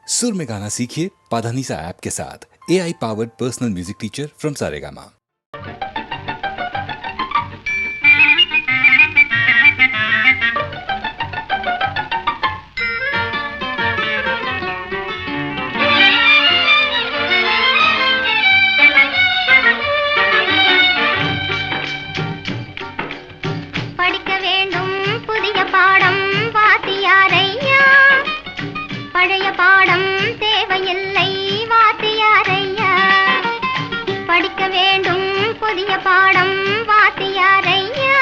सुर में गाना सीखिए पाधानीसा ऐप के साथ। AI powered personal music teacher from Saregama. படிக்க வேண்டும் புதிய பாடம் வாத்தியாரையா, பழைய பாடம் தேவையில்லை வாத்தியாரையா. படிக்க வேண்டும் புதிய பாடம் வாத்தியாரையா,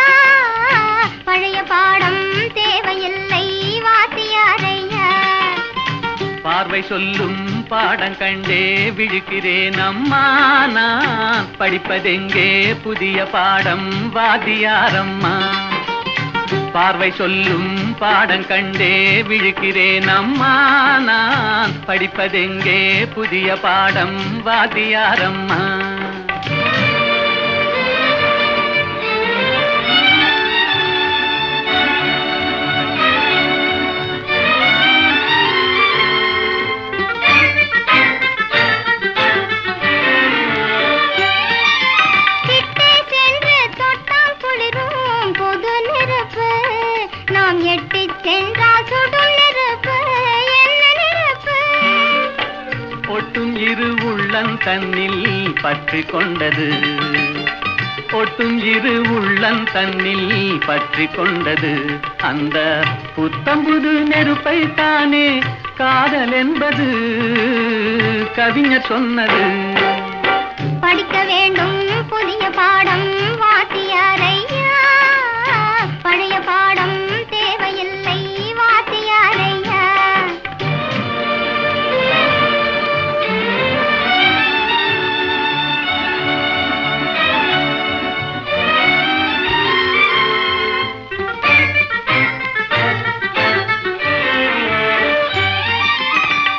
பழைய பாடம் தேவையில்லை வாத்தியாரையா. பார்வை சொல்லும் பாடம் கண்டே விழிக்கிறேன் அம்மா, நான் படிப்பதெங்கே புதிய பாடம் வாத்தியாரம்மா. பார்வை சொல்லும் பாடம் கண்டே விழிக்கிறேன் அம்மா, நான் படிப்பதெங்கே புதிய பாடம் வாத்தியாரம்மா. ஒட்டும் இரு உள்ளம் தன்னில் பற்றி கொண்டது, ஒட்டும் இரு உள்ளம் தன்னில் பற்றி கொண்டது. அந்த புத்தம்புது நெருப்பை தானே காதல் என்பது கவிஞர் சொன்னது. படிக்க வேண்டும் புதிய பாடம் வாத்தியாரையா, பழைய பாடம் தேவையில்லை வாத்தியாரையா.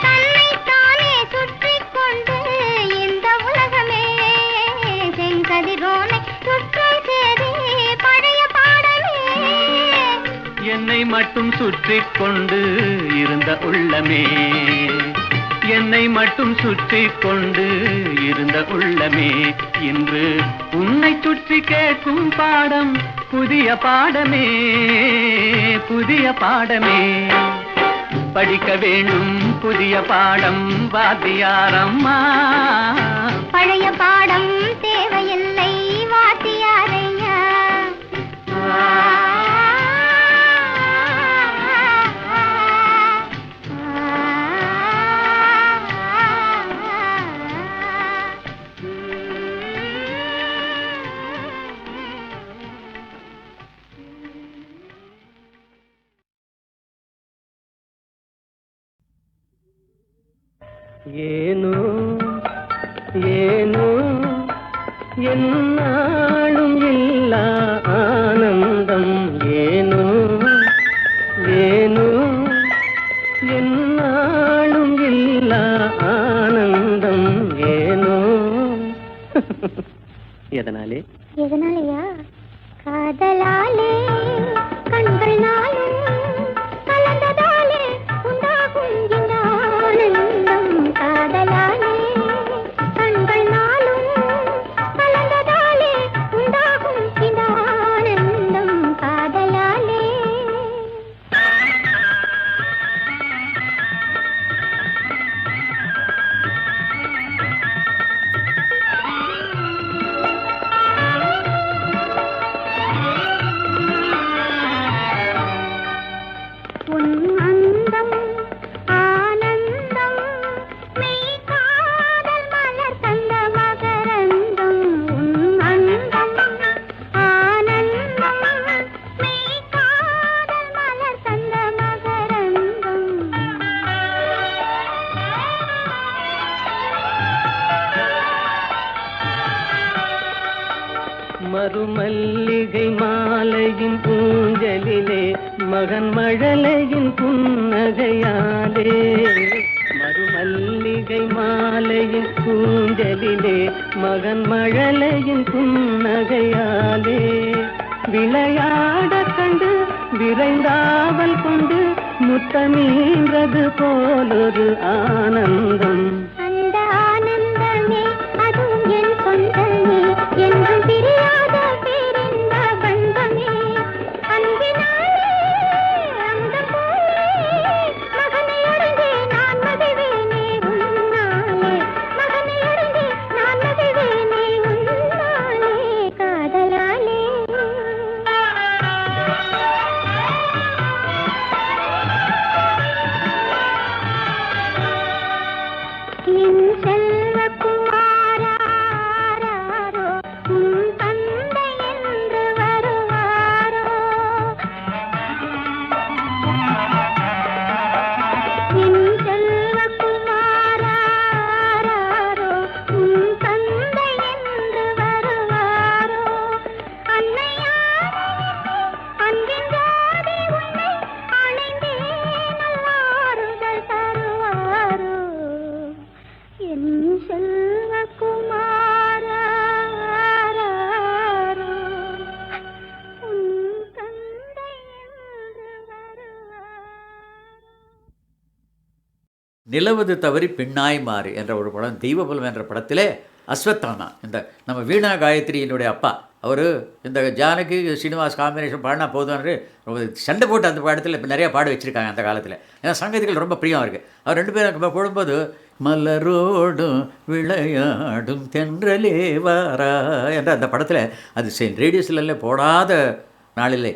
தன்னைத்தானே சுற்றிக் கொண்டு இந்த உலகமே செங்கதிரோனை சுற்றும் சேரி பழைய பாடமே. என்னை மட்டும் சுற்றிக் கொண்டு இருந்த உள்ளமே, என்னை மட்டும் சுற்றிக் கொண்டு இருந்த உள்ளமே, இன்று உன்னை சுற்றி கேட்கும் பாடம் புதிய பாடமே, புதிய பாடமே. படிக்க வேண்டும் புதிய பாடம் வாத்தியாரம்மா, பழைய பாடம் தேவையில்லை வாத்தியாரையா. ஏனோ ஏனோ என்னாலும் இல்லா ஆனந்தம், ஏனோ ஏனோ என்னாலும் இல்லா ஆனந்தம், ஏனோ. எதனாலே எதனாலயா? காதலாலே கண்கள் நாளும் கலந்ததாலே உண்டாகும் இந்த ஆனந்தம். காதலாலே கண்கள் நாளும் கலந்ததாலே உண்டாகும் இந்த ஆனந்தம். காதலாலே உன் அந்தம் ஆனந்தம், மெய் காதல் மலர் தந்த மகரந்தம். உன் அந்தம் ஆனந்தம், மெய் காதல் மலர் தந்த மகரந்தம். மறுமல்லிகை மாலையின் பூஞ்சலிலே மகன் மழலையின் புன்னகையாலே, மறுமல்லிகை மாலையின் பூஞ்சலிலே மகன் மழலையின் புன்னகையாலே, விளையாட கண்டு விரைந்தாவல் கொண்டு முத்தமீன்றது போலொரு ஆனந்தம். அந்த ஆனந்தமே அதுவும் என் சொந்தமே, என்றும் பிரியாத பேரின்ப பந்தமே. அன்பினாலே அமுதம் போலே மகனை அடைந்தே நான் மகிழ்வேனே உன்னாலே. மகனை அடைந்தே நான் மகிழ்வேனே உன்னாலே. காதலாலே என் செல்வக்குமாராரோ உன் தந்தை என்று வருவாரோ. என் செல்வக்குமாராரோ உன் தந்தை என்று வருவாரோ. அன்னையாரோ அன்பின் ஜோதி உன்னை அணைந்தே நல்லாறுதல் தருவாரோ. என் செல்வக்குமாராரோ உன் தந்தை என்று வருவாரோ. நிலவது தவறி பெண்ணாய் மாறு என்ற ஒரு படம், தெய்வபலம் என்ற படத்திலே அஸ்வத்தானா, இந்த நம்ம வீணா காயத்ரியினுடைய அப்பா, அவர் இந்த ஜானகி ஸ்ரீனிவாஸ் காம்பினேஷன் பாடினா போதும்னு சண்டை போட்டு அந்த படத்தில் இப்போ நிறையா பாட வச்சுருக்காங்க அந்த காலத்தில். ஏன்னா சங்கீதங்கள் ரொம்ப பிரியம் இருக்குது. அவர் ரெண்டு பேரும் போடும்போது மலரோடும் விளையாடும் தென்றலே வாரா என்ற அந்த படத்தில் அது ரேடியோஸ்ல போடாத நாளிலே.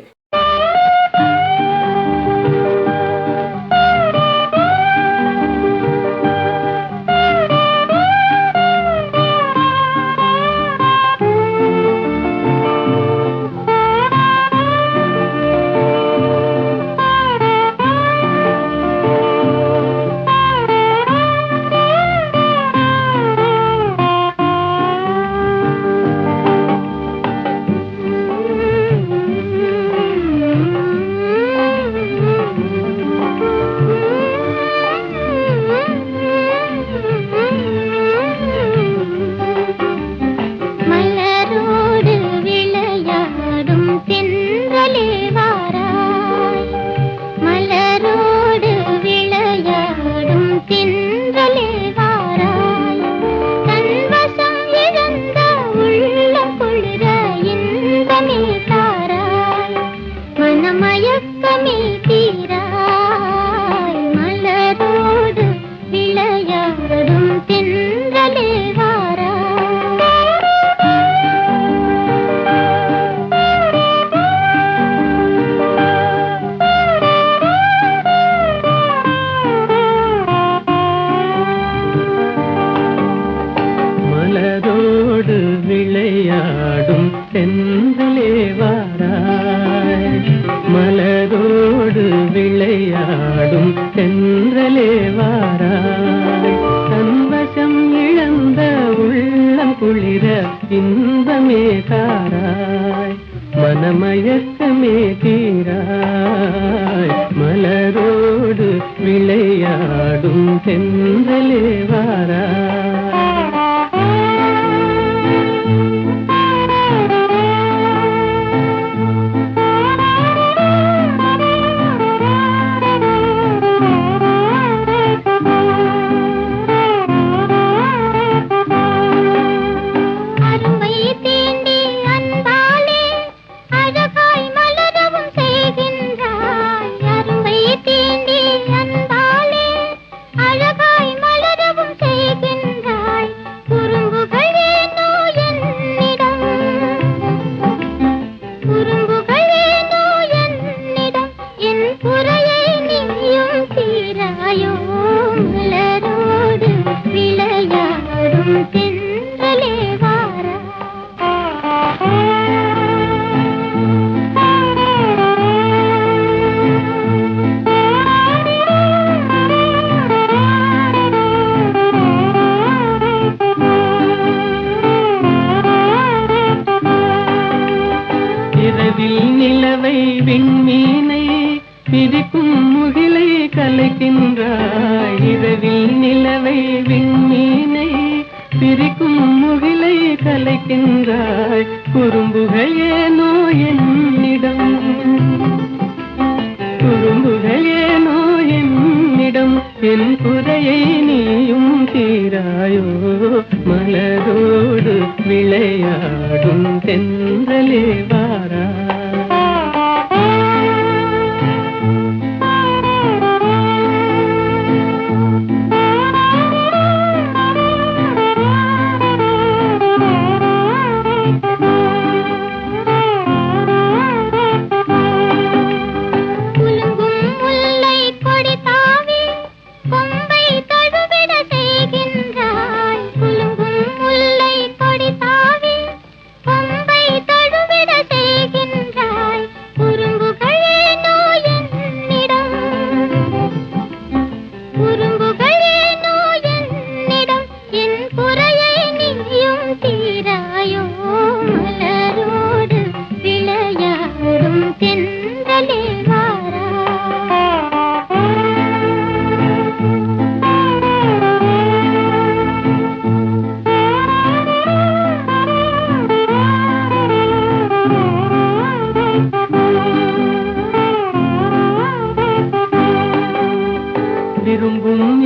மலரோடு விளையாடும் தென்றலே வாராய். மலரோடு விளையாடும் தென்றலே வாராய். தன்வசம் இழந்த உள்ளம் குளிர இன்பமே தாராய். மனமயக்கமே தீராய். மலரோடு விளையாடும் தென்றலே வாராய். மலரோடு விளையாடும் தென்றலே வாராய். மலரோடு விளையாடும் தென்றலே வாராய். தன்வசம் இழந்த உள்ளம் குளிர இன்பமே தாராய். மனமயக்கமே தீராய். மலரோடு விளையாடும் தென்றலே வாராய். அரும்பை தீண்டி அன்பாலே அழகாய் மலரவும் செய்கின்றாய். அரும்பை தீண்டி அன்பாலே அழகாய் மலரவும் செய்கின்றாய். குறும்புகள் ஏனோ என்னிடம், குறும்புகள் ஏனோ என்னிடம். என் குறையை நீயும் தீராயோ. மலரோடு விளையாடும் தென்றலே வாராய். இரவில் நிலவை விண்மீனை பிரிக்கும் முகிலை கலைக்கின்றாய். இரவில் நிலவை விண்மீனை பிரிக்கும் முகிலை கலைக்கின்றாய். குறும்புகள் ஏனோ என்னிடம், குறும்புகள் ஏனோ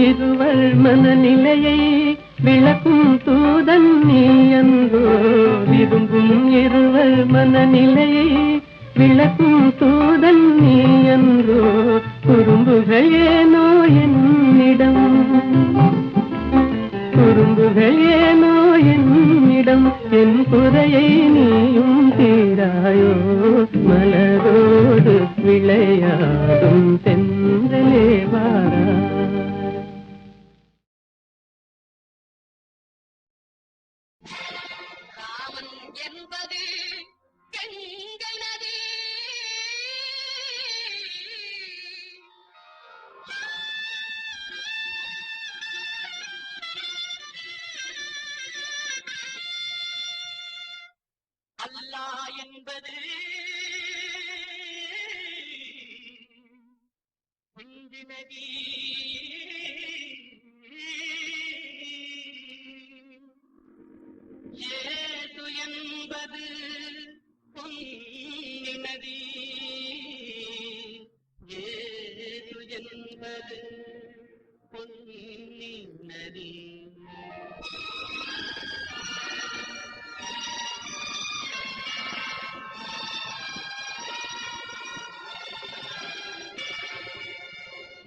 இருவர் மனநிலையை விளக்கும் தூதன் நீ அன்றோ. விரும்பும் இருவர் மனநிலையை விளக்கும் தூதன் நீ அன்றோ. குறும்புகள் ஏனோ என்னிடம், குறும்புகள் ஏனோ என்னிடம், என் குறையை நீயும் தீராயோ. மலரோடு விளையாடும் தென்றலே வாரா. ராமன் என்பது கங்கை நதி, அல்லாஹ் என்பது குஞ்சு நதி. ஏது என்பது பொன்னி நதி, ஏது என்பது பொன்னி நதி.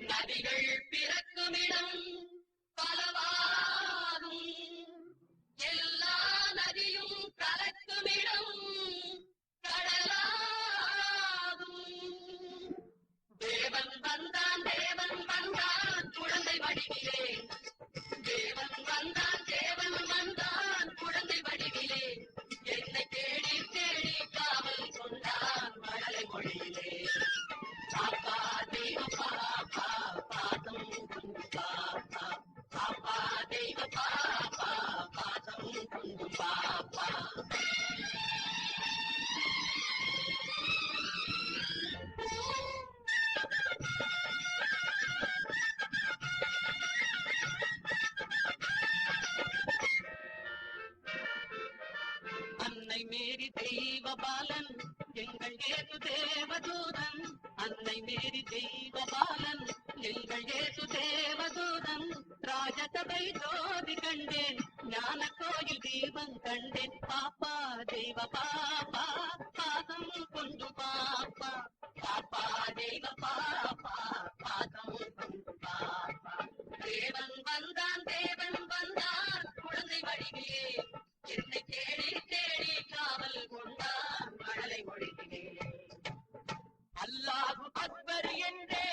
நதிகள் பிறக்குமிடம் பலவாகும், எல்லா நதியும் கலக்குமிடம் கடலாகும். தேவன் வந்தான், தேவன் வந்தான் குழந்தை வடிவிலே, தேவன் வந்தான், தேவன் வந்தான் குழந்தை வடிவிலே. என்னை தேடி தேடி காவல் கொண்டான் மழலை மொழியிலே. பாப்பா தெய்வ பாப்பா பாதம் கொண்டு பாப்பா, பாப்பா தெய்வ பாப்பா பாதம் கொண்டு பாப்பா. அன்னை மேரி தெய்வ பாலன் எங்கள் ஏசு தேவதூதன், அன்னை மேரி தெய்வ பாலன் எங்கள் ஏசு தேவதூதன். ராஜசபை ஜோதி கண்டேன், ஞான கோயில் தீபம் கண்டேன். பாப்பா தெய்வ பாப்பா பாதம் கொண்டு பாப்பா, பாப்பா தெய்வ பாப்பா பாதம் கொண்டு பாப்பா. தேவன் வந்தான், தேவன் வந்தான் குழந்தை வடிவிலே. என்னை தேடி தேடி காவல் கொண்டான் மழலை மொழியிலே. அல்லாஹு அக்பர் என்றே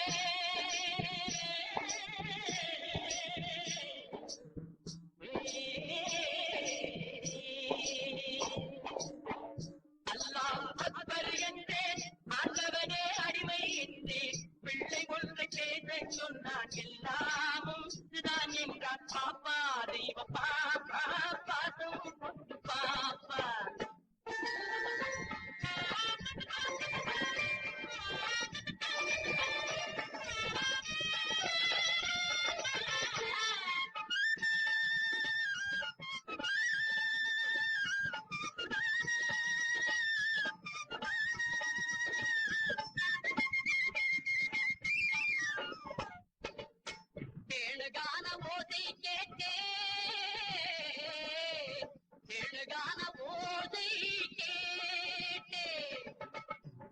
அல்லாஹு அக்பர் என்றே ஆண்டவனே அடிமை என்றே பிள்ளை ஒன்றை கேட்க சொன்னான், எல்லாமும் தான் என்றான். பாப்பா தெய்வ பாப்பா பாதம் கொண்டு பாப்பா. கேளுகான ஓசை கேட்டே, கேளுகான ஓசை கேட்டே,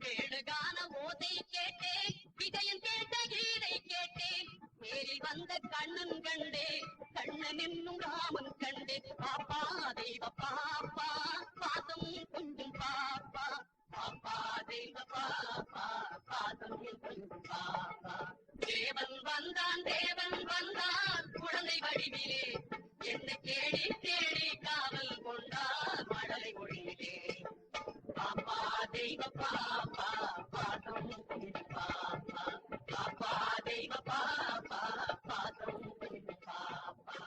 கேளுகான ஓசை கேட்டே, விஜயன் கேட்ட கீதை கேட்டேன். நேரில் வந்த கண்ணன் கண்டே, கண்ணன் என்னும் ராமன் கண்டே. பாப்பா தெய்வ பாப்பா பாதம் கொஞ்சம் பாப்பா, பாப்பா தெய்வ பாப்பா பாதம் கொஞ்சம் பாப்பா. தேவன் வந்தான், தேவன் வந்தான் குழந்தை வடிவிலே. என்னை தேடி தேடி காவல் கொண்டான் மழலை மொழியிலே. பாப்பா தெய்வ பாப்பா பாதம் கொண்டு பாப்பா, பாப்பா தெய்வ பாப்பா பாதம் கொண்டு பாப்பா.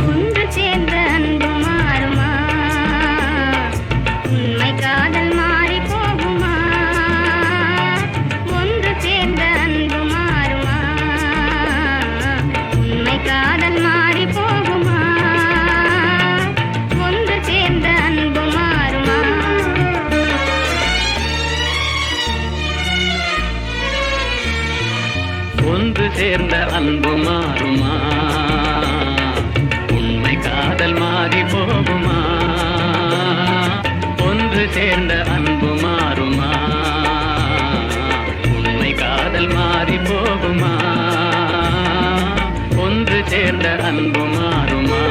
ஒன்று சேர்ந்த அன்பு மாறுமா, அன்பு மாறுமா? உண்மை காதல் மாறி போகுமா? ஒன்று சேர்ந்த அன்பு மாறுமா? உண்மை காதல் மாறி போகுமா? ஒன்று சேர்ந்த அன்பு மாறுமா?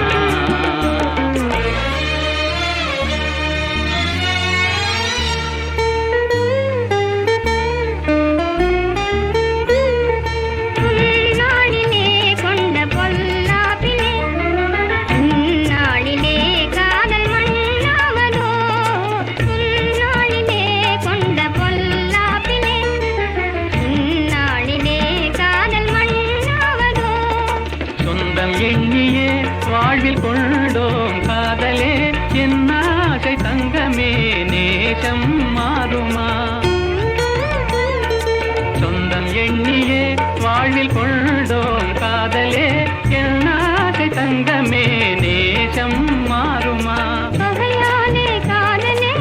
உன்னாளிலே கொண்ட பொல்லாப்பிலே உன்னாளிலே காதல் மண்ணாவதோ உன்னாளிலே கொண்ட பொல்லாப்பிலே உன்னாளிலே காதல் மண்ணாவதோ சொந்தம் எண்ணியே வாழ்வில் கொண்டோம் காதலே என் ஆசை தங்கமே நேசம் மாறுமா? சொந்தம் எண்ணியே வாழ்வில் கொண்டோம் காதலே என் ஆசை தங்கமே நேசம் மாறுமா? பகையாலே காதலே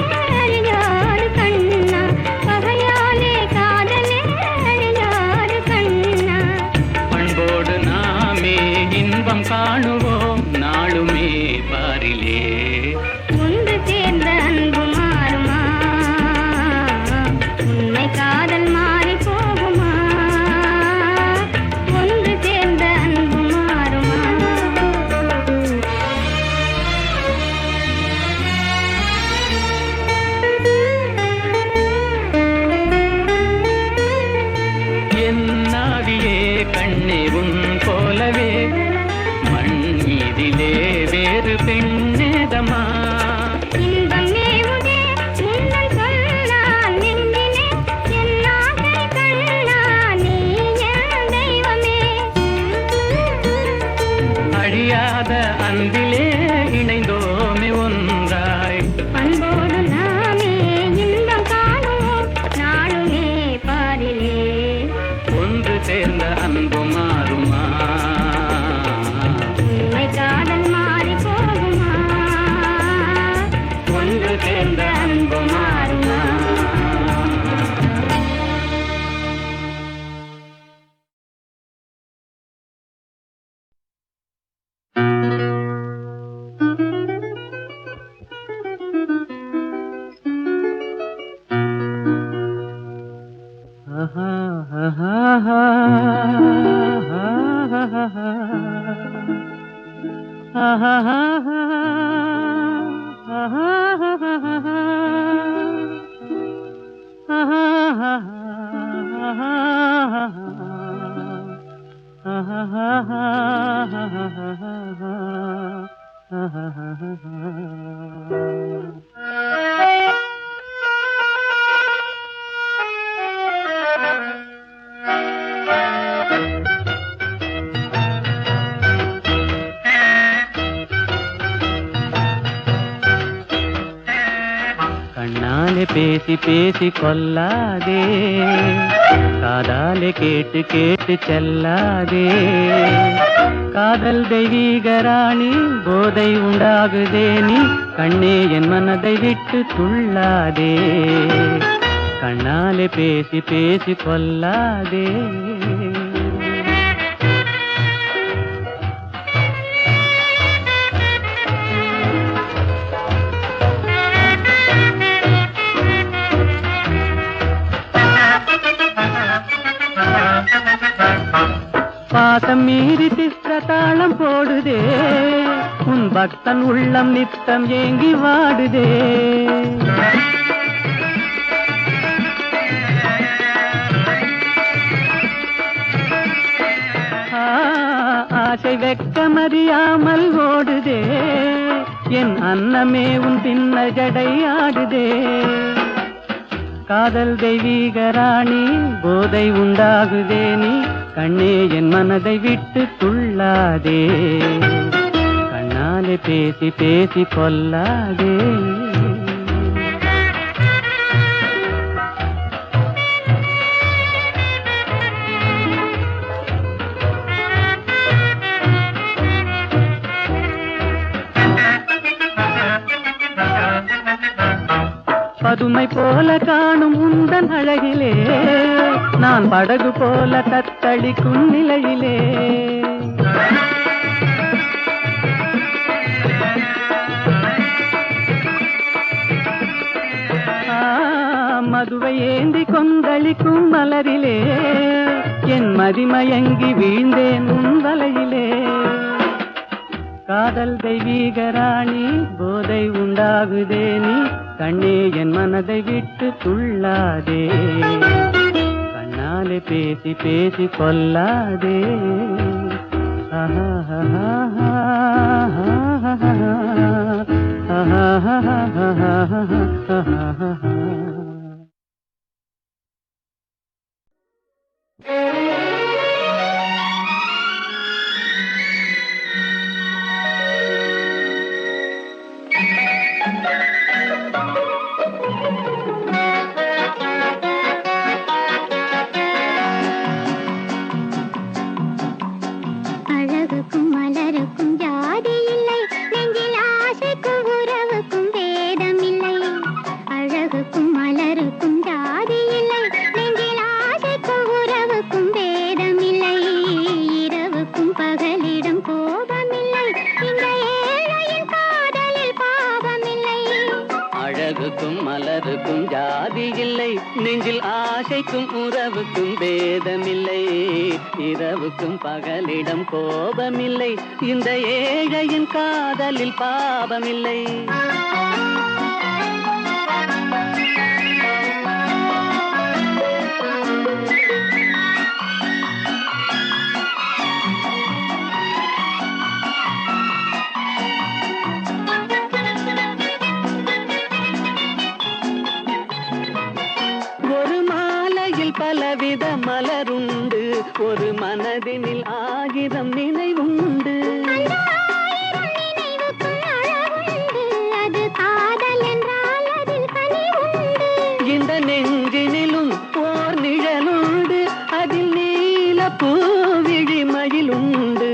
அறியாறு கண்ணா பகையாலே காதலே அறியாறு கண்ணா பண்போடு நாமே இன்பம் காணுவோம் நாளுமே பாரிலே. ஒன்று சேர்ந்த அன்பு மாறுமா? உண்மை காதல் மாறி போகுமா? ஒன்று சேர்ந்த அன்பு மாறுமா? என் நாவிலே கண்ணே உன் போலவே மண் மீதிலே வேறு பெண்ணேதமா? இன்பம் மேவுதே முன்னல் சொல்லால் நெஞ்சிலே என் ஆசை கண்ணா நீ என் தெய்வமே அழியாத அன்பிலே இணைந்தோமே ஒன்றாய். அன்போடு நாமே இன்பம் காணுவோம் நாளுமே பாரிலே ஒன்று சேர்ந்த அன்பு மாறுமா? உண்மை காதல் மாறி போகுமா? ஒன்று சேர்ந்த அன்பு மாறுமா? கண்ணாலே பேசி பேசி கொல்லாதே, காதாலே கேட்டு கேட்டு செல்லாதே. காதல் தெய்வீக ராணி போதை உண்டாகுதே நீ கண்ணே என் மனதை விட்டு துள்ளாதே. கண்ணாலே பேசி பேசி கொல்லாதே. பாசம் மீறி திஸ்ர தாளம் போடுதே, உன் பக்தன் உள்ளம் நித்தம் ஏங்கி வாடுதே. ஆசை வெக்கமறியாமல் ஓடுதே, என் அன்னமே உன் பின்ன ஜடை ஆடுதே. காதல் தெய்வீக ராணி போதை உண்டாகுதே நீ கண்ணே என் மனதை விட்டு துள்ளாதே. கண்ணாலே பேசி பேசி கொல்லாதே. பதுமை போல காணும் உந்தன் அழகிலே நான் படகு போல தத்தளிக்கும் நிலையிலே மதுவை ஏந்தி கொந்தளிக்கும் மலரிலே என் மதிமயங்கி வீழ்ந்தேன் உன் வலையிலே காதல் தெய்வீக ராணி போதை உண்டாகுதே நீ கண்ணே என் மனதை விட்டு துள்ளாதே கண்ணாலே பேசி பேசி கொல்லாதே அழகுக்கும் மலருக்கும் ஜாதி இல்லை, நெஞ்சில் ஆசைக்கும் உறவுக்கும் வேதம் இல்லை. அழகுக்கும் மலருக்கும் ஜாதி இல்லை, நெஞ்சில் ஆசைக்கும் உறவுக்கும் வேதம் இல்லை. இரவுக்கும் பகலிடம் கோபமில்லை, இந்த ஏழையின் காதலில் பாவமில்லை. அழகுக்கும் மலருக்கும் ஜாதி இல்லை நெஞ்சில் ஆசைக்கும் உறவுக்கும் பேதமில்லை இரவுக்கும் பகலிடம் கோபமில்லை இந்த ஏழையின் காதலில் பாவமில்லை பலவித மலருண்டு ஒரு மனதினில் 1000 நினைவுண்டு இந்த நெஞ்சினிலும் ஓர் நிழலுண்டு அதில் நீல பூவிழிமயிலுண்டு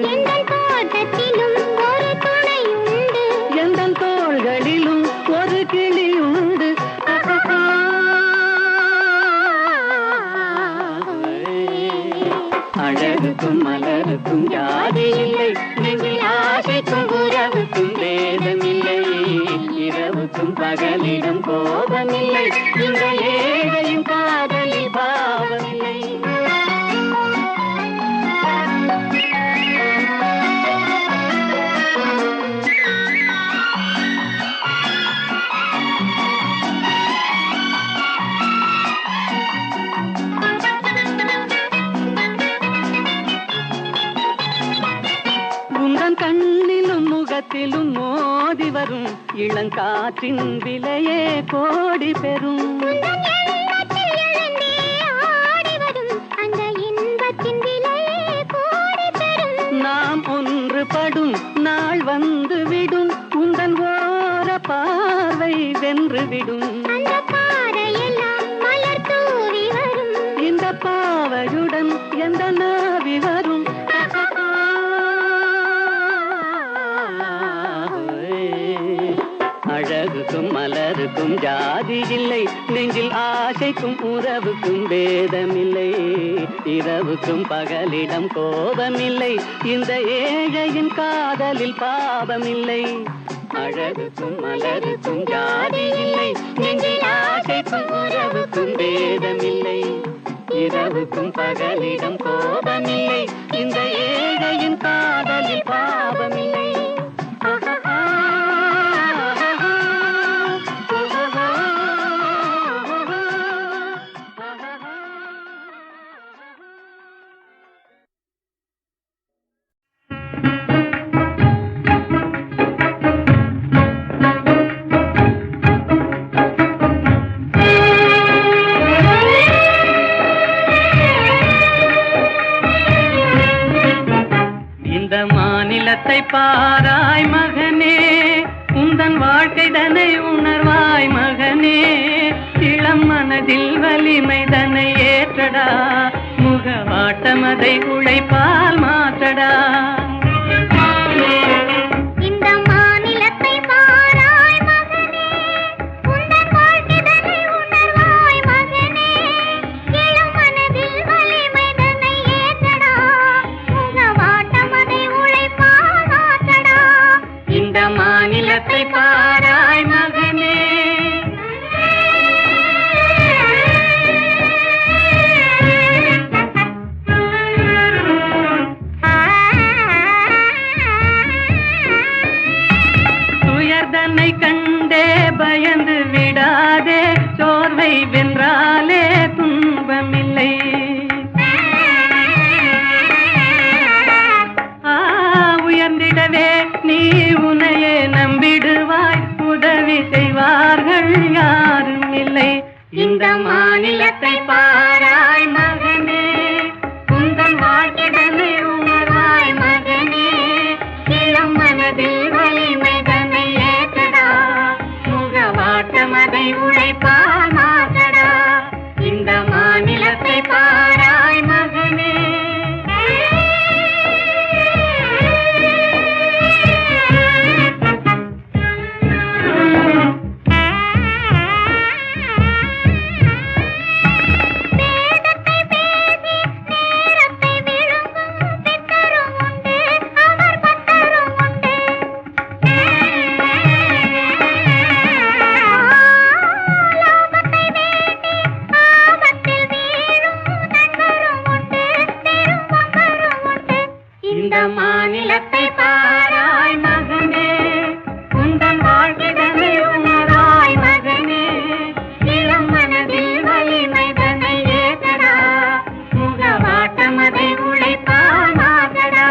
எந்த தோள்களிலும் ஒரு கிளியுண்டு அழகுக்கும் மலருக்கும் ஜாதி இல்லை நெஞ்சில் ஆசைக்கும் உறவுக்கும் வேதமில்லை இரவுக்கும் பகலிடம் கோபமில்லை இந்த ஏழையும் காதலில் பாவமில்லை கண்ணிலும் முகத்திலும் மோதி வரும் இளங்காற்றின் விலையே கோடி பெறும் நாம் ஒன்றுபடும் நாள் வந்து விடும் உந்தன் ஓர பார்வை வென்று விடும் இந்த பாவையுடன் எந்த நாவி வரும் அழகுக்கும் மலருக்கும் ஜாதி இல்லை நெஞ்சில் ஆசைக்கும் உறவுக்கும் வேதமில்லை இரவுக்கும் பகலிடம் கோபமில்லை இந்த ஏழையின் காதலில் பாவமில்லை அழகுக்கும் மலருக்கும் ஜாதி இல்லை நெஞ்சில் ஆசைக்கும் உறவுக்கும் வேதமில்லை இரவுக்கும் பகலிடம் கோபமில்லை இந்த ஏழையின் காதலில் பாவமில்லை பாராய் மகனே உந்தன் வாழ்க்கை தனை உணர்வாய் மகனே இளம் மனதில் வலிமை தனை ஏற்றடா முகவாட்டமதை உழைப்பால் மாற்றடா இந்த மாநிலத்தை பாராய் மகனே உந்தன் வாழ்க்கை தனை இல்லை. இந்த மாநிலத்தை பாராய் மகனே, உந்தன் வாழ்க்கைதனை உணர்வாய் மகனே. இளம் மனதில் வலிமை தன்னை ஏற்றடா, முகவாட்டம் அதை உழைப்பால் மாற்றடா. இந்த மாநிலத்தை பாராய் மகனே. இந்த மாநிலத்தை பாராய் மகனே, உந்தன் வாழ்க்கைதனை உணராய் மகனே. இளம் மனதில் வலிமை தன்னை ஏற்றடா, முகவாட்டம் அதை உழைப்பால் மாற்றடா.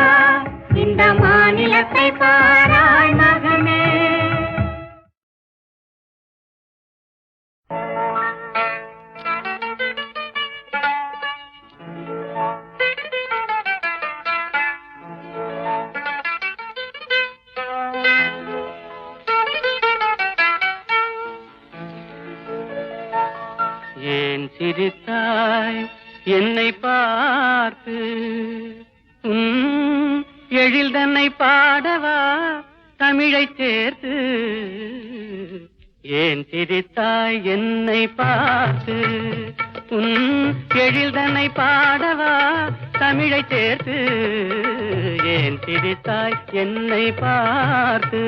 இந்த மாநிலத்தை பாராய் மகனே. ஏன் சிரித்தாய் என்னை பார்த்து, எழில் தன்னை பாடவா தமிழை சேர்த்து. ஏன் சிரித்தாய் என்னை பார்த்து, எழில் தன்னை பாடவா தமிழை சேர்த்து. ஏன் சிரித்தாய் என்னை பார்த்து.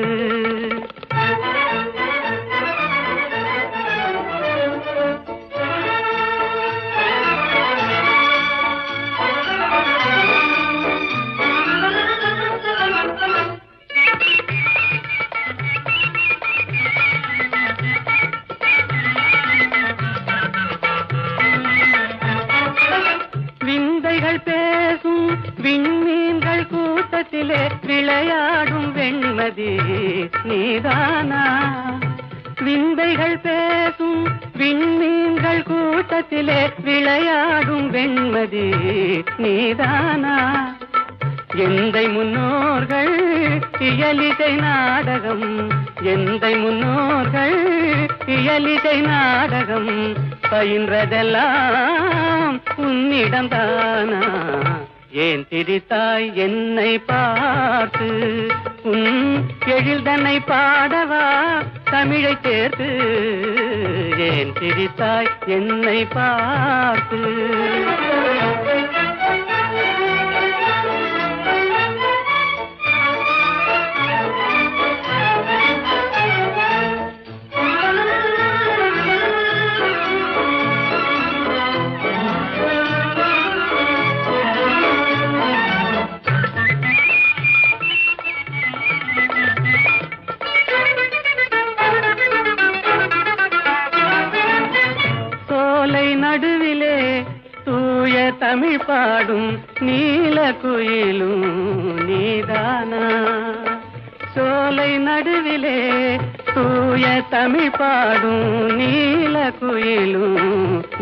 விந்தைகள் பேசும் விண்மீன்கள் கூட்டத்திலே விளையாடும் வெண்மதி நீதானா. விந்தைகள் பேசும் விண்மீன்கள் கூட்டத்திலே விளையாடும் வெண்மதி நீதானா. எந்தை முன்னோர்கள் இயலிசை நாடகம், எந்தை முன்னோர்கள் இயலிசை நாடகம் பயின்றதெல்லாம் உன்னிடம்தானா. ஏன் சிரித்தாய் என்னை பார்த்து, எழில் தன்னை பாடவா தமிழை சேர்த்து. ஏன் சிரித்தாய் என்னை பார்த்து. நடுவிலே தூய தமிழ் பாடும் நீல குயிலும் நீதானா. சோலை நடுவிலே தூய தமிழ் பாடும் நீல குயிலும்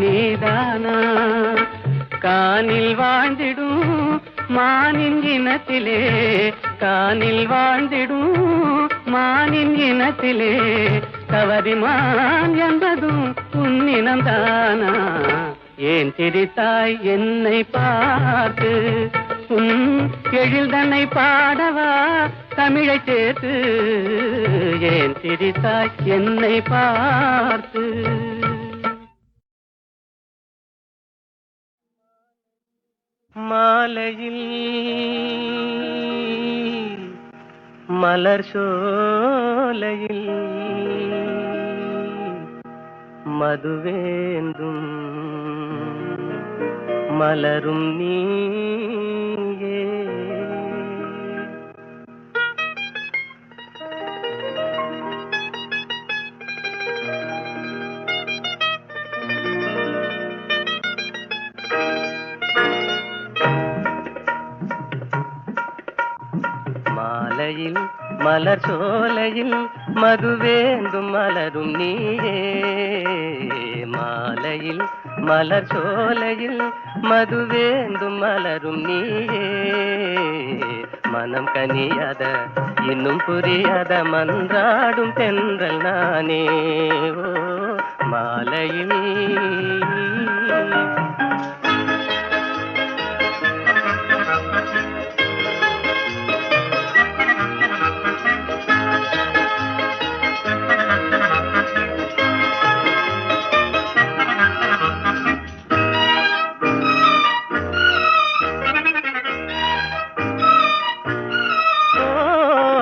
நீதானா. கானில் வாழ்ந்திடும் மானின் இனத்திலே, கானில் வாழ்ந்திடும் மானின் இனத்திலே கவரிமான் என்பதும் உன்னினம்தானா. ஏன் சிரித்தாய் என்னை பார்த்து, எழில் தன்னை பாடவா தமிழை சேர்த்து. ஏன் சிரித்தாய் என்னை பார்த்து. மாலையில் மலர் சோலையில் மதுவேந்தும் மலரும் நீயே. மாலையில் மலர் சோலையில் மதுவேந்தும் மலரும் நீயே. மாலையில் மலர் சோலையில் மதுவேந்தும் மலரும் நீயே மனம் கனியாத இன்னும் புரியாத மன்றாடும் தென்றல் நானே ஓ மாலையில்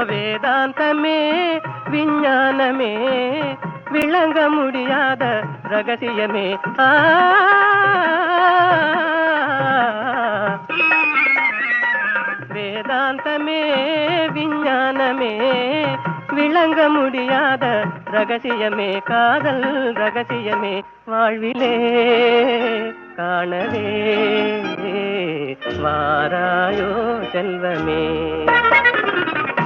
வேதாந்தமே விஞ்ஞானமே விளங்க முடியாத ரகசியமே வேதாந்தமே விஞ்ஞானமே விளங்க முடியாத ரகசியமே காதல் ரகசியமே வாழ்விலே காணவே வாராயோ செல்வமே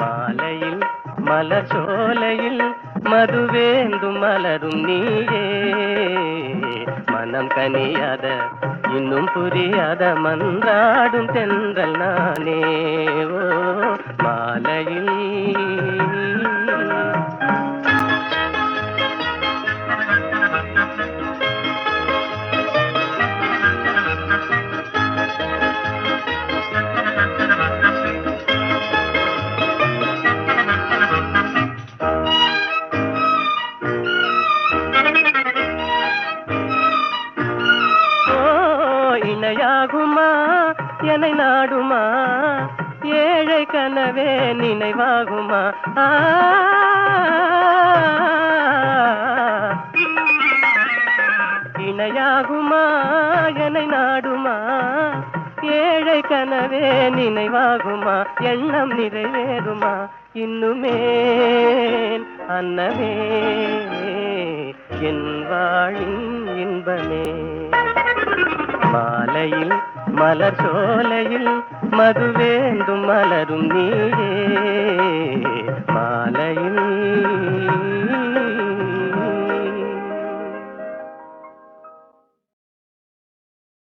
மாலையில் மலர் சோலையில் மதுவேந்தும் மலரும் நீயே மனம் கனியாத இன்னும் புரியாத மன்றாடும் தென்றல் நானே ஓ மாலையில் இணையாகுமா என்னை நாடுமா ஏழை கனவே நினைவாகுமா இணையாகுமா என்னை நாடுமா ஏழை கனவே நினைவாகுமா எண்ணம் நிறைவேறுமா இன்னுமே அன்னமே என் வாழின் இன்பமே மாலையில் மலர் சோலையில் மதுவேந்தும் மலரும் நீயே